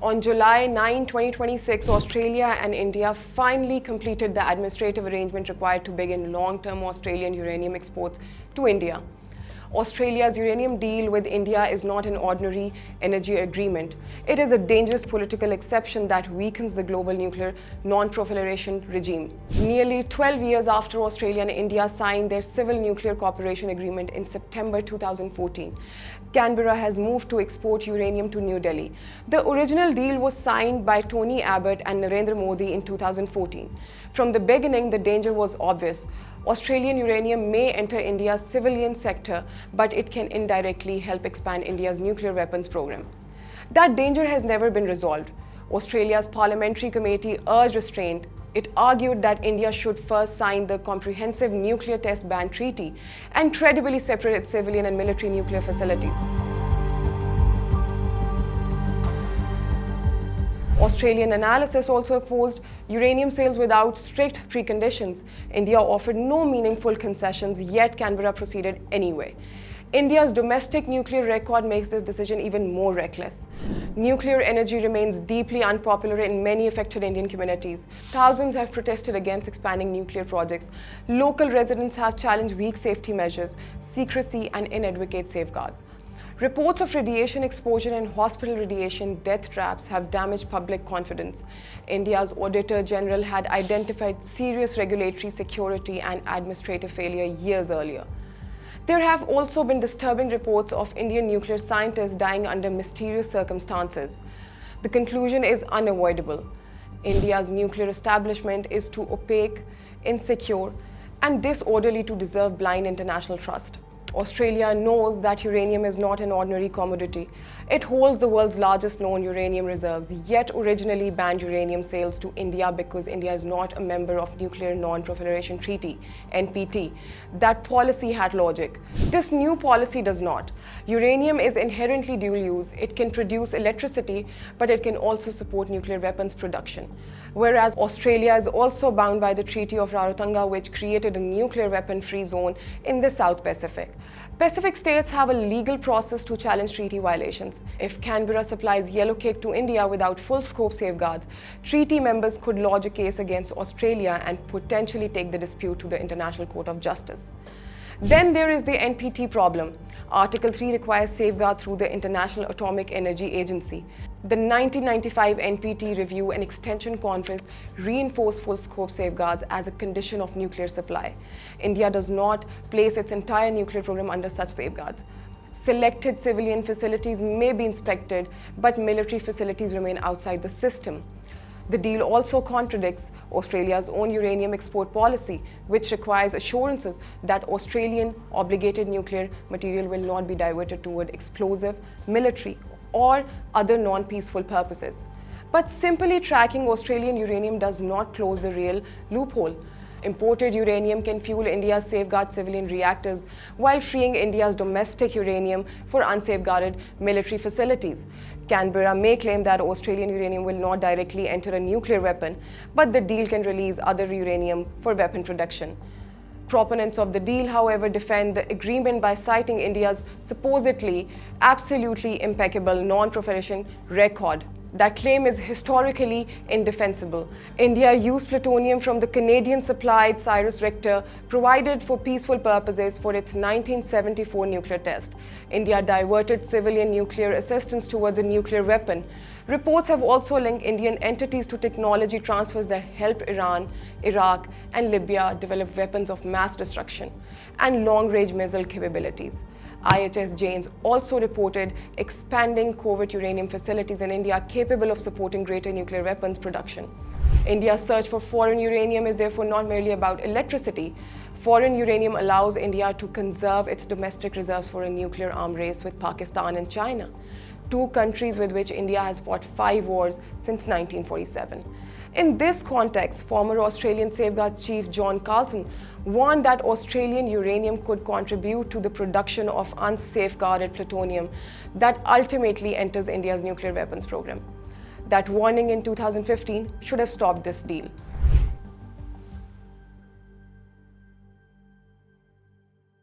On July 9, 2026, Australia and India finally completed the administrative arrangement required to begin long-term Australian uranium exports to India. Australia's uranium deal with India is not an ordinary energy agreement. It is a dangerous political exception that weakens the global nuclear non-proliferation regime. Nearly 12 years after Australia and India signed their civil nuclear cooperation agreement in September 2014, Canberra has moved to export uranium to New Delhi. The original deal was signed by Tony Abbott and Narendra Modi in 2014. From the beginning, the danger was obvious. Australian uranium may enter India's civilian sector, but it can indirectly help expand India's nuclear weapons program. That danger has never been resolved. Australia's parliamentary committee urged restraint. It argued that India should first sign the Comprehensive Nuclear Test Ban Treaty and credibly separate its civilian and military nuclear facilities. Australian analysis also opposed uranium sales without strict preconditions. India offered no meaningful concessions, yet Canberra proceeded anyway. India's domestic nuclear record makes this decision even more reckless. Nuclear energy remains deeply unpopular in many affected Indian communities. Thousands have protested against expanding nuclear projects. Local residents have challenged weak safety measures, secrecy, and inadequate safeguards. Reports of radiation exposure and hospital radiation death traps have damaged public confidence. India's Auditor General had identified serious regulatory, security, and administrative failure years earlier. There have also been disturbing reports of Indian nuclear scientists dying under mysterious circumstances. The conclusion is unavoidable. India's nuclear establishment is too opaque, insecure, and disorderly to deserve blind international trust. Australia knows that uranium is not an ordinary commodity. It holds the world's largest known uranium reserves, yet originally banned uranium sales to India because India is not a member of Nuclear Non-Proliferation Treaty, NPT. That policy had logic. This new policy does not. Uranium is inherently dual use. It can produce electricity, but it can also support nuclear weapons production. Whereas Australia is also bound by the Treaty of Rarotonga, which created a nuclear weapon-free zone in the South Pacific. Pacific states have a legal process to challenge treaty violations. If Canberra supplies yellow cake to India without full scope safeguards, treaty members could lodge a case against Australia and potentially take the dispute to the International Court of Justice. Then there is the NPT problem. Article 3 requires safeguard through the International Atomic Energy Agency. The 1995 NPT Review and Extension Conference reinforced full scope safeguards as a condition of nuclear supply. India does not place its entire nuclear program under such safeguards. Selected civilian facilities may be inspected, but military facilities remain outside the system. The deal also contradicts Australia's own uranium export policy, which requires assurances that Australian obligated nuclear material will not be diverted toward explosive, military, or other non-peaceful purposes. But simply tracking Australian uranium does not close the real loophole. Imported uranium can fuel India's safeguarded civilian reactors while freeing India's domestic uranium for unsafeguarded military facilities. Canberra may claim that Australian uranium will not directly enter a nuclear weapon, but the deal can release other uranium for weapon production. Proponents of the deal, however, defend the agreement by citing India's supposedly absolutely impeccable non-proliferation record. That claim is historically indefensible. India used plutonium from the Canadian-supplied Cyrus reactor provided for peaceful purposes for its 1974 nuclear test. India diverted civilian nuclear assistance towards a nuclear weapon. Reports have also linked Indian entities to technology transfers that helped Iran, Iraq, and Libya develop weapons of mass destruction and long-range missile capabilities. IHS Janes also reported expanding covert uranium facilities in India capable of supporting greater nuclear weapons production. India's search for foreign uranium is therefore not merely about electricity. Foreign uranium allows India to conserve its domestic reserves for a nuclear arms race with Pakistan and China, two countries with which India has fought 5 wars since 1947. In this context, former Australian Safeguards Chief John Carlton warned that Australian uranium could contribute to the production of unsafeguarded plutonium that ultimately enters India's nuclear weapons program. That warning in 2015 should have stopped this deal.